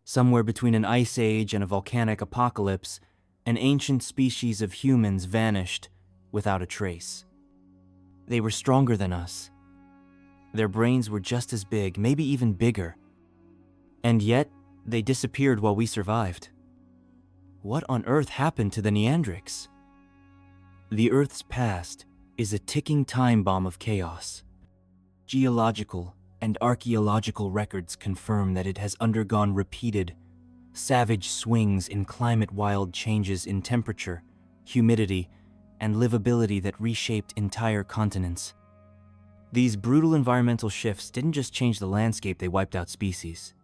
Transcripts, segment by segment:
Somewhere between an ice age and a volcanic apocalypse, an ancient species of humans vanished without a trace. They were stronger than us. Their brains were just as big, maybe even bigger. And yet, they disappeared while we survived. What on earth happened to the Neanderthals? The Earth's past is a ticking time bomb of chaos. Geological and archaeological records confirm that it has undergone repeated, savage swings in climate-wild changes in temperature, humidity, and livability that reshaped entire continents. These brutal environmental shifts didn't just change the landscape, they wiped out species,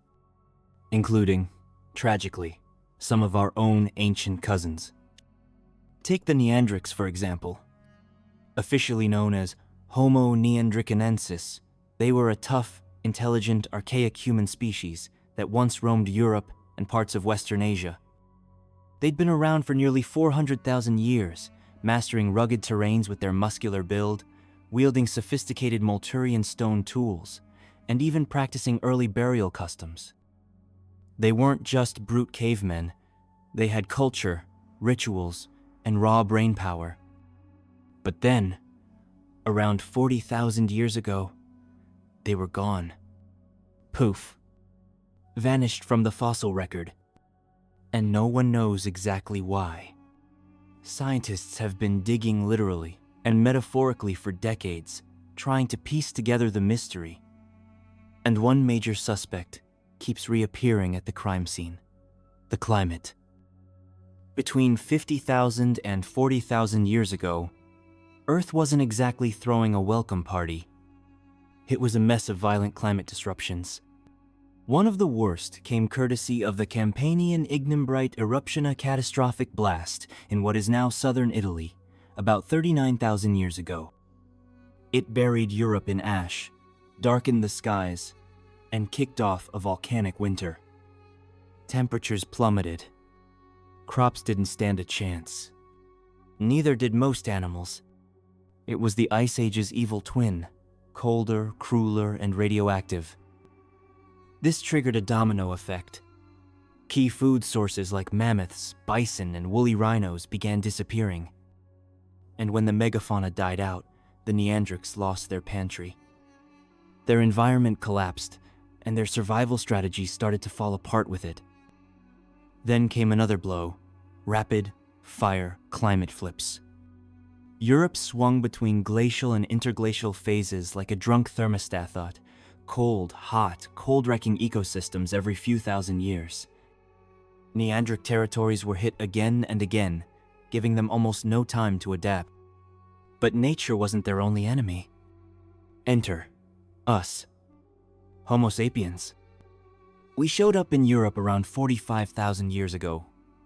including, tragically, some of our own ancient cousins. Take the Neanderthals, for example. Officially known as Homo neandriconensis, they were a tough, intelligent, archaic human species that once roamed Europe and parts of Western Asia. They'd been around for nearly 400,000 years, mastering rugged terrains with their muscular build, wielding sophisticated Molturian stone tools, and even practicing early burial customs. They weren't just brute cavemen. They had culture, rituals, and raw brain power. But then, around 40,000 years ago, they were gone. Poof. Vanished from the fossil record. And no one knows exactly why. Scientists have been digging literally and metaphorically for decades, trying to piece together the mystery. And one major suspect keeps reappearing at the crime scene: the climate. Between 50,000 and 40,000 years ago, Earth wasn't exactly throwing a welcome party. It was a mess of violent climate disruptions. One of the worst came courtesy of the Campanian ignimbrite eruptiona catastrophic blast in what is now southern Italy, about 39,000 years ago. It buried Europe in ash, darkened the skies, and kicked off a volcanic winter. Temperatures plummeted. Crops didn't stand a chance. Neither did most animals. It was the Ice Age's evil twin, colder, crueler, and radioactive. This triggered a domino effect. Key food sources like mammoths, bison, and woolly rhinos began disappearing. And when the megafauna died out, the Neanderthals lost their pantry. Their environment collapsed, and their survival strategies started to fall apart with it. Then came another blow: rapid fire climate flips. Europe swung between glacial and interglacial phases like a drunk thermostat thought: cold, hot, cold-wrecking ecosystems every few thousand years. Neanderthal territories were hit again and again, giving them almost no time to adapt. But nature wasn't their only enemy. Enter us, Homo sapiens. We showed up in Europe around 45,000 years ago,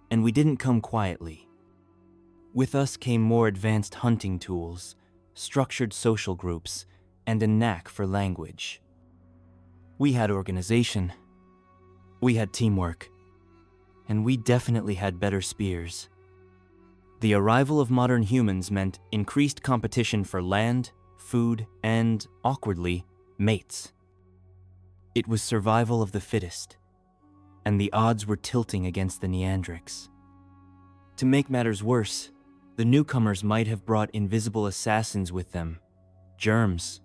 and we didn't come quietly. With us came more advanced hunting tools, structured social groups, and a knack for language. We had organization, we had teamwork, and we definitely had better spears. The arrival of modern humans meant increased competition for land, food, and, awkwardly, mates. It was survival of the fittest, and the odds were tilting against the Neanderthals. To make matters worse, the newcomers might have brought invisible assassins with them, germs.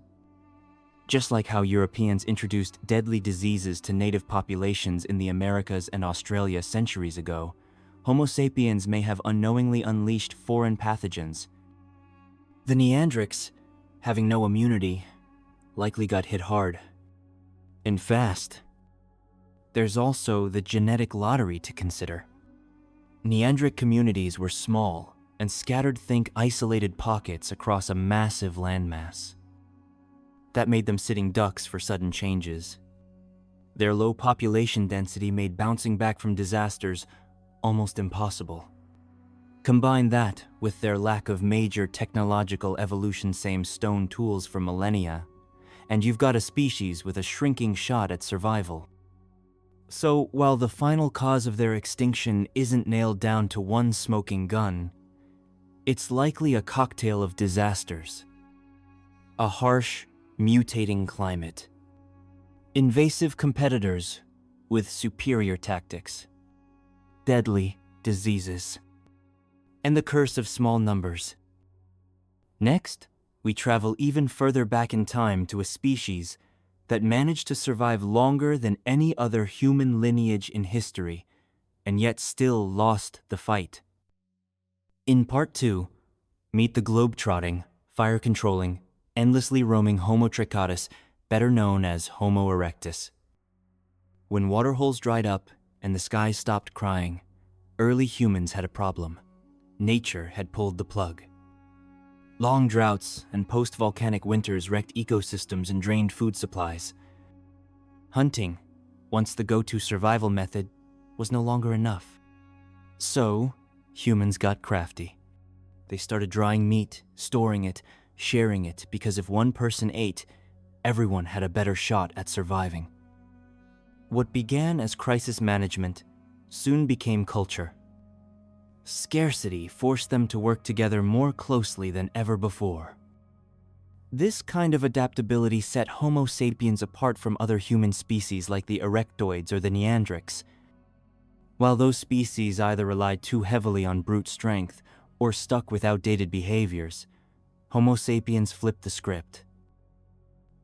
Just like how Europeans introduced deadly diseases to native populations in the Americas and Australia centuries ago, Homo sapiens may have unknowingly unleashed foreign pathogens. The Neanderthals, having no immunity, likely got hit hard. And fast. There's also the genetic lottery to consider. Neanderthal communities were small and scattered, think isolated pockets across a massive landmass. That made them sitting ducks for sudden changes. Their low population density made bouncing back from disasters almost impossible. Combine that with their lack of major technological evolution, same stone tools for millennia, and you've got a species with a shrinking shot at survival. So while the final cause of their extinction isn't nailed down to one smoking gun, it's likely a cocktail of disasters. A harsh, mutating climate, invasive competitors with superior tactics, deadly diseases, and the curse of small numbers. Next, we travel even further back in time to a species that managed to survive longer than any other human lineage in history, and yet still lost the fight. In Part 2, meet the globe-trotting, fire-controlling, endlessly roaming Homo tricatus, better known as Homo erectus. When waterholes dried up and the sky stopped crying, early humans had a problem. Nature had pulled the plug. Long droughts and post-volcanic winters wrecked ecosystems and drained food supplies. Hunting, once the go-to survival method, was no longer enough. So, humans got crafty. They started drying meat, storing it, sharing it, because if one person ate, everyone had a better shot at surviving. What began as crisis management soon became culture. Scarcity forced them to work together more closely than ever before. This kind of adaptability set Homo sapiens apart from other human species like the erectoids or the neandrics. While those species either relied too heavily on brute strength or stuck with outdated behaviors, Homo sapiens flipped the script.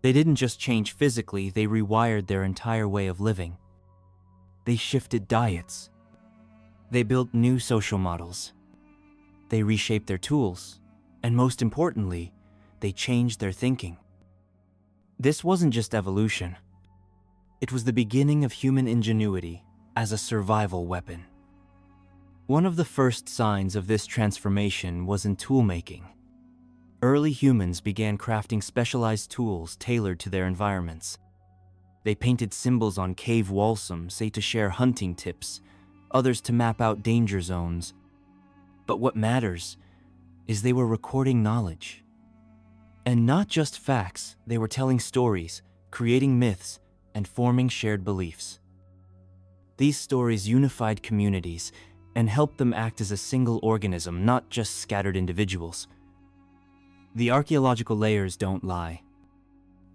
They didn't just change physically, they rewired their entire way of living. They shifted diets. They built new social models. They reshaped their tools, and most importantly, they changed their thinking. This wasn't just evolution. It was the beginning of human ingenuity as a survival weapon. One of the first signs of this transformation was in tool-making. Early humans began crafting specialized tools tailored to their environments. They painted symbols on cave wall, some say to share hunting tips, others to map out danger zones. But what matters is they were recording knowledge. And not just facts, they were telling stories, creating myths, and forming shared beliefs. These stories unified communities and helped them act as a single organism, not just scattered individuals. The archaeological layers don't lie.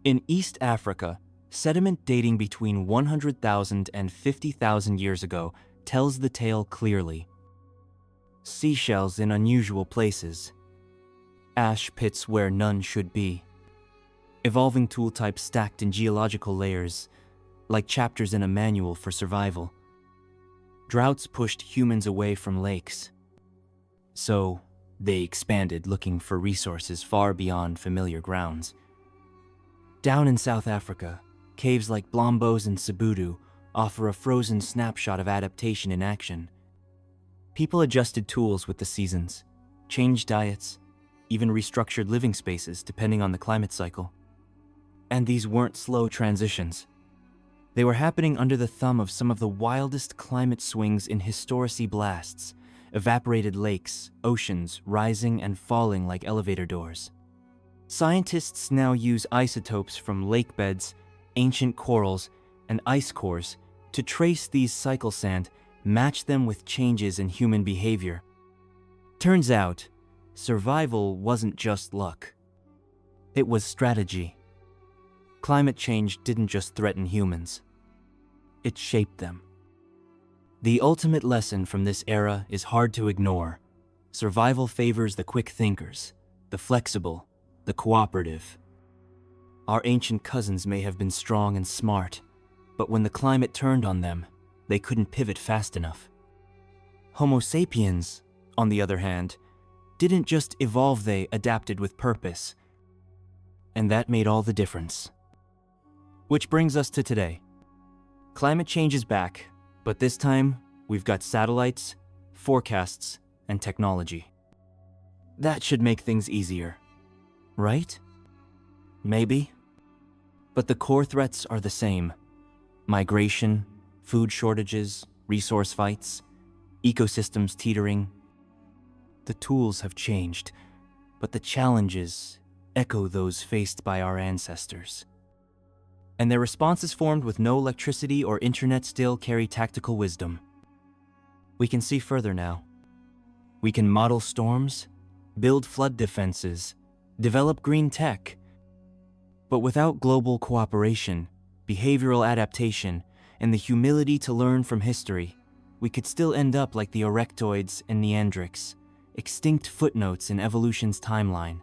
In East Africa, sediment dating between 100,000 and 50,000 years ago tells the tale clearly. Seashells in unusual places, ash pits where none should be, evolving tool types stacked in geological layers, like chapters in a manual for survival. Droughts pushed humans away from lakes, so they expanded, looking for resources far beyond familiar grounds. Down in South Africa, caves like Blombos and Sibudu offer a frozen snapshot of adaptation in action. People adjusted tools with the seasons, changed diets, even restructured living spaces depending on the climate cycle. And these weren't slow transitions. They were happening under the thumb of some of the wildest climate swings in historicity blasts, evaporated lakes, oceans rising and falling like elevator doors. Scientists now use isotopes from lake beds, ancient corals, and ice cores to trace these cycles and match them with changes in human behavior. Turns out, survival wasn't just luck. It was strategy. Climate change didn't just threaten humans. It shaped them. The ultimate lesson from this era is hard to ignore. Survival favors the quick thinkers, the flexible, the cooperative. Our ancient cousins may have been strong and smart, but when the climate turned on them, they couldn't pivot fast enough. Homo sapiens, on the other hand, didn't just evolve, they adapted with purpose. And that made all the difference. Which brings us to today. Climate change is back, but this time we've got satellites, forecasts, and technology. That should make things easier, right? Maybe. But the core threats are the same. Migration, food shortages, resource fights, ecosystems teetering. The tools have changed, but the challenges echo those faced by our ancestors. And their responses formed with no electricity or internet still carry tactical wisdom. We can see further now. We can model storms, build flood defenses, develop green tech. But without global cooperation, behavioral adaptation, and the humility to learn from history, we could still end up like the erectoids and neandrics, extinct footnotes in evolution's timeline.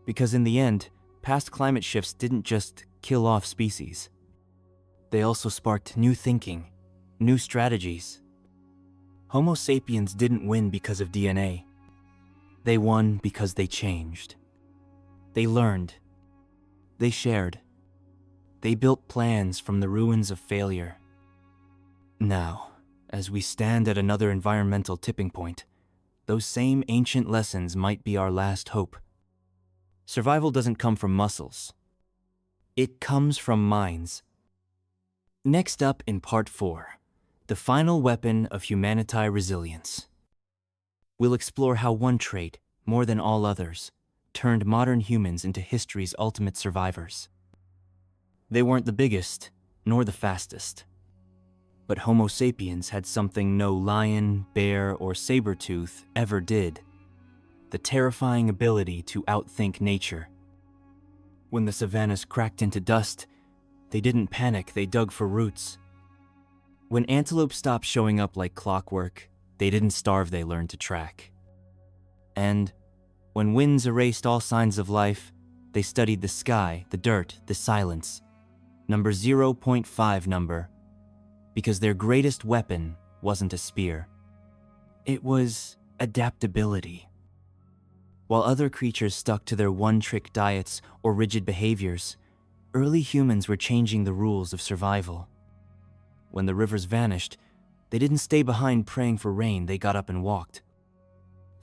Because in the end, past climate shifts didn't just kill off species. They also sparked new thinking, new strategies. Homo sapiens didn't win because of DNA. They won because they changed. They learned. They shared. They built plans from the ruins of failure. Now, as we stand at another environmental tipping point, those same ancient lessons might be our last hope. Survival doesn't come from muscles. It comes from minds. Next up in Part 4, the final weapon of humanitarian resilience. We'll explore how one trait, more than all others, turned modern humans into history's ultimate survivors. They weren't the biggest, nor the fastest. But Homo sapiens had something no lion, bear, or saber-tooth ever did: the terrifying ability to outthink nature. When the savannas cracked into dust, they didn't panic, they dug for roots. When antelope stopped showing up like clockwork, they didn't starve, they learned to track. And when winds erased all signs of life, they studied the sky, the dirt, the silence. Number 0.5 number. Because their greatest weapon wasn't a spear. It was adaptability. While other creatures stuck to their one-trick diets or rigid behaviors, early humans were changing the rules of survival. When the rivers vanished, they didn't stay behind praying for rain, they got up and walked.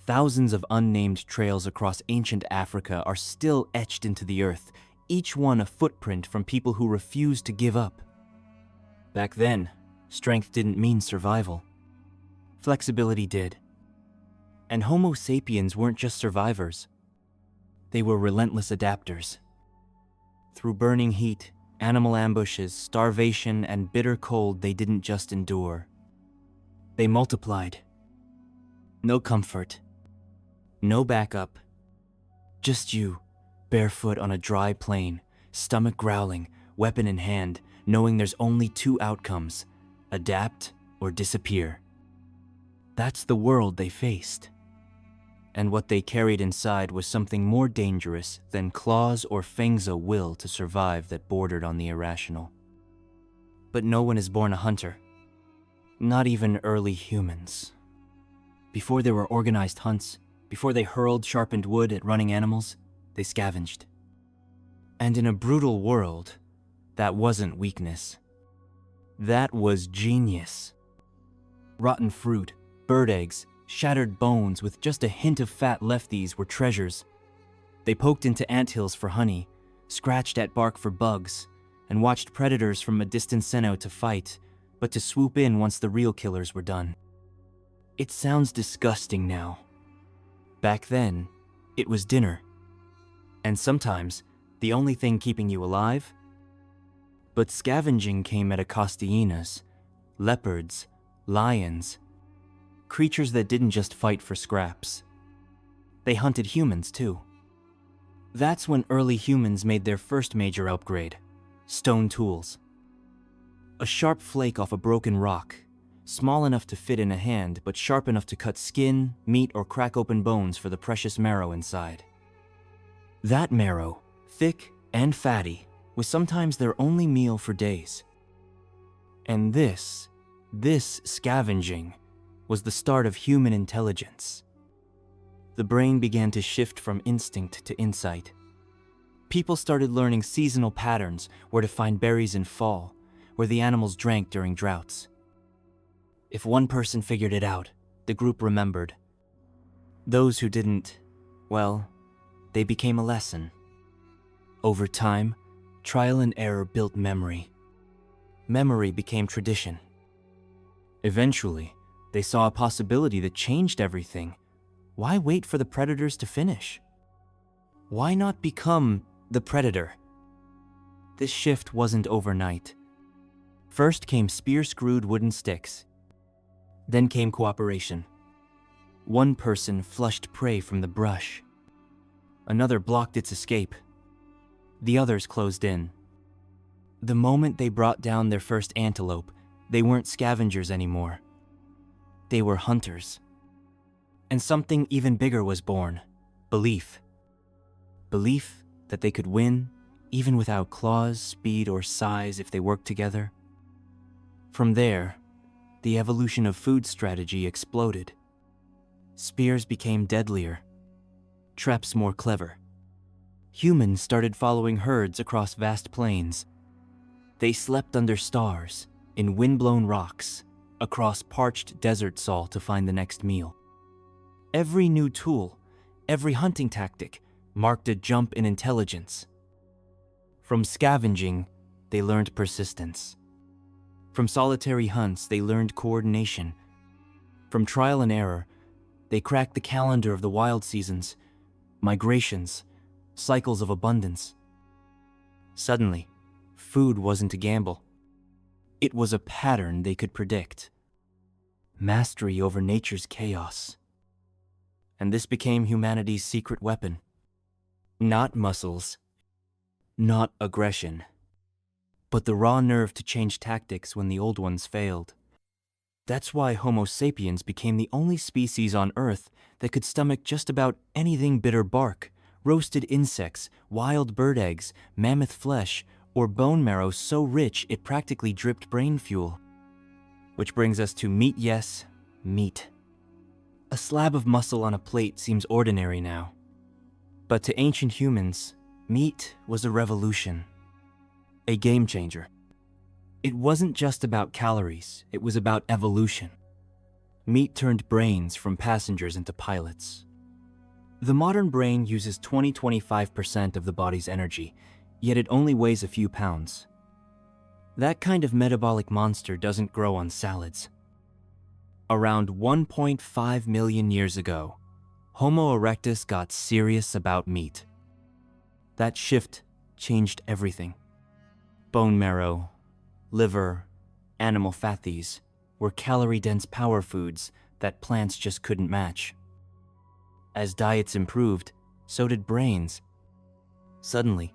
Thousands of unnamed trails across ancient Africa are still etched into the earth, each one a footprint from people who refused to give up. Back then, strength didn't mean survival. Flexibility did. And Homo sapiens weren't just survivors. They were relentless adapters. Through burning heat, animal ambushes, starvation, and bitter cold, they didn't just endure. They multiplied. No comfort. No backup. Just you, barefoot on a dry plain, stomach growling, weapon in hand, knowing there's only two outcomes: adapt or disappear. That's the world they faced. And what they carried inside was something more dangerous than claws or fangs, a will to survive that bordered on the irrational. But no one is born a hunter. Not even early humans. Before there were organized hunts, before they hurled sharpened wood at running animals, they scavenged. And in a brutal world, that wasn't weakness. That was genius. Rotten fruit, bird eggs, shattered bones with just a hint of fat left, these were treasures. They poked into anthills for honey, scratched at bark for bugs, and watched predators from a distant sent out to fight, but to swoop in once the real killers were done. It sounds disgusting now. Back then, it was dinner. And sometimes, the only thing keeping you alive. But scavenging came at a cost: hyenas, leopards, lions. Creatures that didn't just fight for scraps. They hunted humans too. That's when early humans made their first major upgrade: stone tools. A sharp flake off a broken rock, small enough to fit in a hand, but sharp enough to cut skin, meat, or crack open bones for the precious marrow inside. That marrow, thick and fatty, was sometimes their only meal for days. And this scavenging, was the start of human intelligence. The brain began to shift from instinct to insight. People started learning seasonal patterns, where to find berries in fall, where the animals drank during droughts. If one person figured it out, the group remembered. Those who didn't, well, they became a lesson. Over time, trial and error built memory. Memory became tradition. Eventually, they saw a possibility that changed everything. Why wait for the predators to finish? Why not become the predator? This shift wasn't overnight. First came spear-screwed wooden sticks. Then came cooperation. One person flushed prey from the brush. Another blocked its escape. The others closed in. The moment they brought down their first antelope, they weren't scavengers anymore. They were hunters. And something even bigger was born: belief. Belief that they could win, even without claws, speed, or size if they worked together. From there, the evolution of food strategy exploded. Spears became deadlier, traps more clever. Humans started following herds across vast plains. They slept under stars, in wind-blown rocks, across parched desert salt to find the next meal. Every new tool, every hunting tactic, marked a jump in intelligence. From scavenging, they learned persistence. From solitary hunts, they learned coordination. From trial and error, they cracked the calendar of the wild seasons, migrations, cycles of abundance. Suddenly, food wasn't a gamble. It was a pattern they could predict. Mastery over nature's chaos. And this became humanity's secret weapon. Not muscles, not aggression, but the raw nerve to change tactics when the old ones failed. That's why Homo sapiens became the only species on Earth that could stomach just about anything bitter bark, roasted insects, wild bird eggs, mammoth flesh, or bone marrow so rich it practically dripped brain fuel. Which brings us to meat, yes, meat. A slab of muscle on a plate seems ordinary now. But to ancient humans, meat was a revolution, a game changer. It wasn't just about calories, it was about evolution. Meat turned brains from passengers into pilots. The modern brain uses 20–25% of the body's energy, yet it only weighs a few pounds. That kind of metabolic monster doesn't grow on salads. Around 1.5 million years ago, Homo erectus got serious about meat. That shift changed everything. Bone marrow, liver, animal fatties were calorie-dense power foods that plants just couldn't match. As diets improved, so did brains. Suddenly,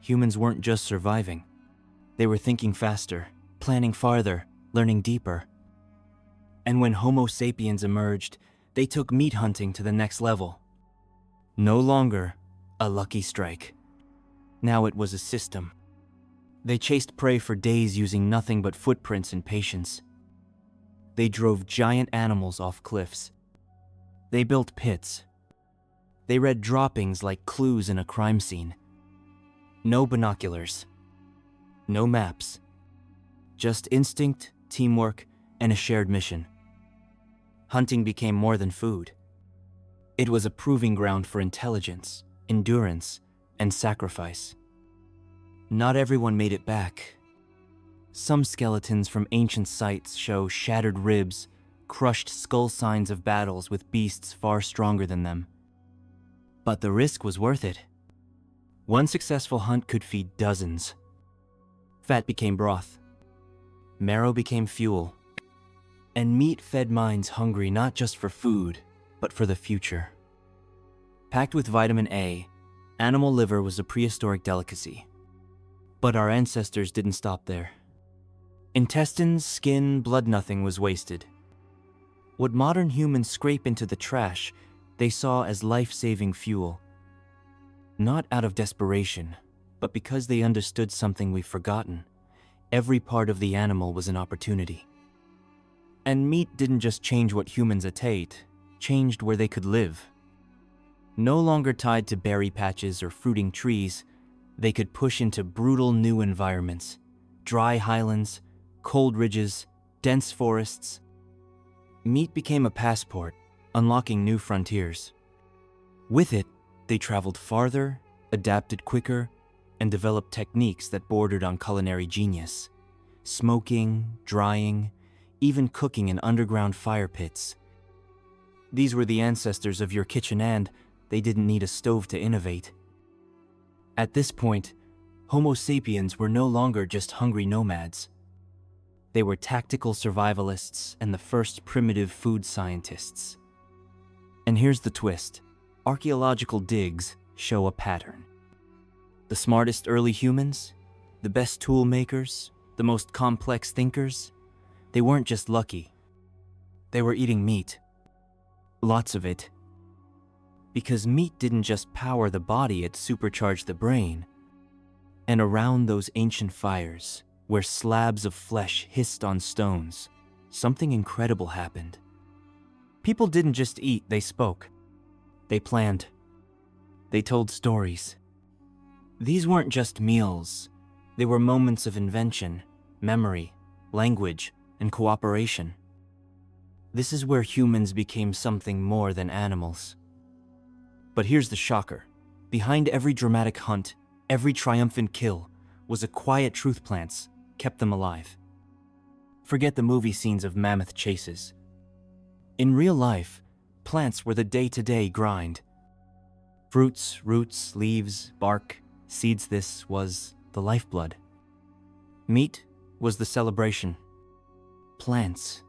humans weren't just surviving. They were thinking faster, planning farther, learning deeper. And when Homo sapiens emerged, they took meat hunting to the next level. No longer a lucky strike. Now it was a system. They chased prey for days using nothing but footprints and patience. They drove giant animals off cliffs. They built pits. They read droppings like clues in a crime scene. No binoculars. No maps. Just instinct, teamwork, and a shared mission. Hunting became more than food. It was a proving ground for intelligence, endurance, and sacrifice. Not everyone made it back. Some skeletons from ancient sites show shattered ribs, crushed skull signs of battles with beasts far stronger than them. But the risk was worth it. One successful hunt could feed dozens. Fat became broth. Marrow became fuel. And meat fed minds hungry not just for food, but for the future. Packed with vitamin A, animal liver was a prehistoric delicacy. But our ancestors didn't stop there. Intestines, skin, blood, nothing was wasted. What modern humans scrape into the trash, they saw as life-saving fuel. Not out of desperation, but because they understood something we've forgotten. Every part of the animal was an opportunity. And meat didn't just change what humans ate, changed where they could live. No longer tied to berry patches or fruiting trees, they could push into brutal new environments. Dry highlands, cold ridges, dense forests. Meat became a passport, unlocking new frontiers. With it, they traveled farther, adapted quicker, and developed techniques that bordered on culinary genius. Smoking, drying, even cooking in underground fire pits. These were the ancestors of your kitchen, and they didn't need a stove to innovate. At this point, Homo sapiens were no longer just hungry nomads. They were tactical survivalists and the first primitive food scientists. And here's the twist. Archaeological digs show a pattern. The smartest early humans, the best tool makers, the most complex thinkers, they weren't just lucky. They were eating meat. Lots of it. Because meat didn't just power the body, it supercharged the brain. And around those ancient fires, where slabs of flesh hissed on stones, something incredible happened. People didn't just eat, they spoke. They planned. They told stories. These weren't just meals. They were moments of invention, memory, language, and cooperation. This is where humans became something more than animals. But here's the shocker. Behind every dramatic hunt, every triumphant kill, was a quiet truth plants kept them alive. Forget the movie scenes of mammoth chases. In real life, plants were the day-to-day grind. Fruits, roots, leaves, bark, seeds, this was the lifeblood. Meat was the celebration. Plants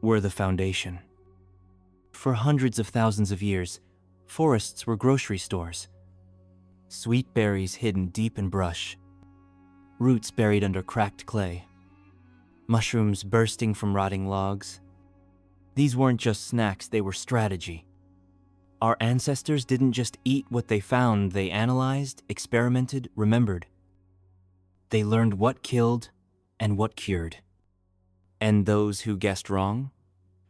were the foundation. For hundreds of thousands of years, forests were grocery stores. Sweet berries hidden deep in brush. Roots buried under cracked clay. Mushrooms bursting from rotting logs. These weren't just snacks, they were strategy. Our ancestors didn't just eat what they found, they analyzed, experimented, remembered. They learned what killed and what cured. And those who guessed wrong?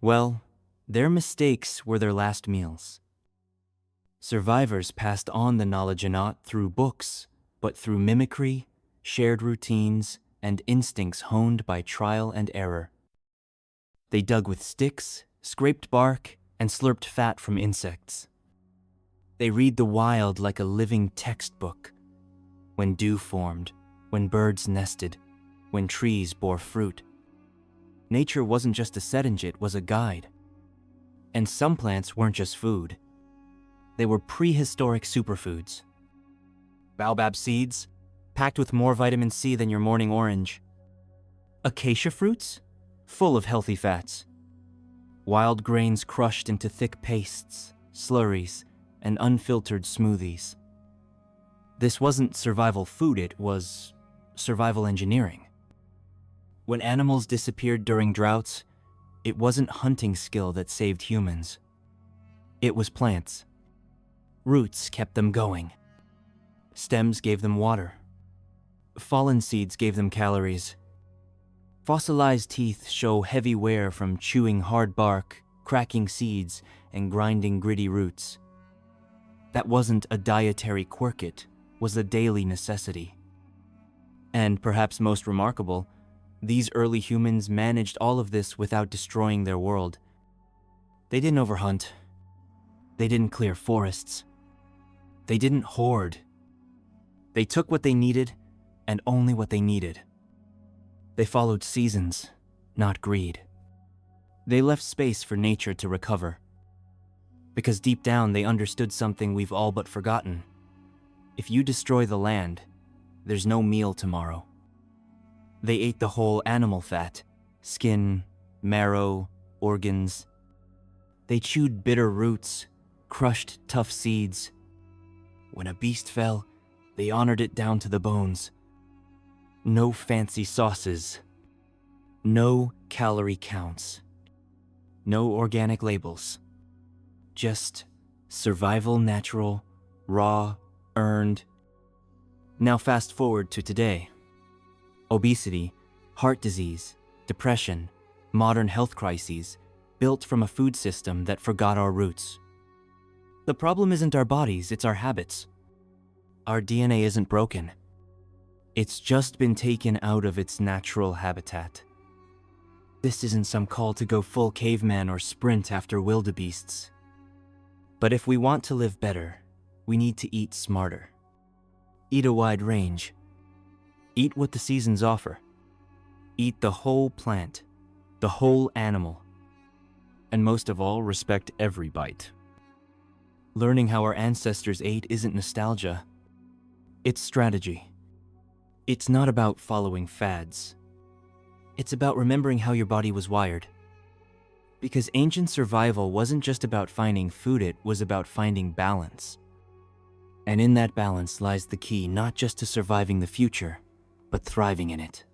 Well, their mistakes were their last meals. Survivors passed on the knowledge not through books, but through mimicry, shared routines, and instincts honed by trial and error. They dug with sticks, scraped bark, and slurped fat from insects. They read the wild like a living textbook. When dew formed, when birds nested, when trees bore fruit. Nature wasn't just a setting, it was a guide. And some plants weren't just food. They were prehistoric superfoods. Baobab seeds, packed with more vitamin C than your morning orange. Acacia fruits, full of healthy fats. Wild grains crushed into thick pastes, slurries, and unfiltered smoothies. This wasn't survival food, it was survival engineering. When animals disappeared during droughts, it wasn't hunting skill that saved humans. It was plants. Roots kept them going. Stems gave them water. Fallen seeds gave them calories. Fossilized teeth show heavy wear from chewing hard bark, cracking seeds, and grinding gritty roots. That wasn't a dietary quirk, it was a daily necessity. And perhaps most remarkable, these early humans managed all of this without destroying their world. They didn't overhunt. They didn't clear forests. They didn't hoard. They took what they needed and only what they needed. They followed seasons, not greed. They left space for nature to recover. Because deep down they understood something we've all but forgotten. If you destroy the land, there's no meal tomorrow. They ate the whole animal fat, skin, marrow, organs. They chewed bitter roots, crushed tough seeds. When a beast fell, they honored it down to the bones. No fancy sauces. No calorie counts. No organic labels. Just survival, natural, raw, earned. Now fast forward to today. Obesity, heart disease, depression, modern health crises, built from a food system that forgot our roots. The problem isn't our bodies, it's our habits. Our DNA isn't broken. It's just been taken out of its natural habitat. This isn't some call to go full caveman or sprint after wildebeests. But if we want to live better, we need to eat smarter. Eat a wide range. Eat what the seasons offer. Eat the whole plant, the whole animal. And most of all, respect every bite. Learning how our ancestors ate isn't nostalgia. It's strategy. It's not about following fads. It's about remembering how your body was wired. Because ancient survival wasn't just about finding food, it was about finding balance. And in that balance lies the key not just to surviving the future, but thriving in it.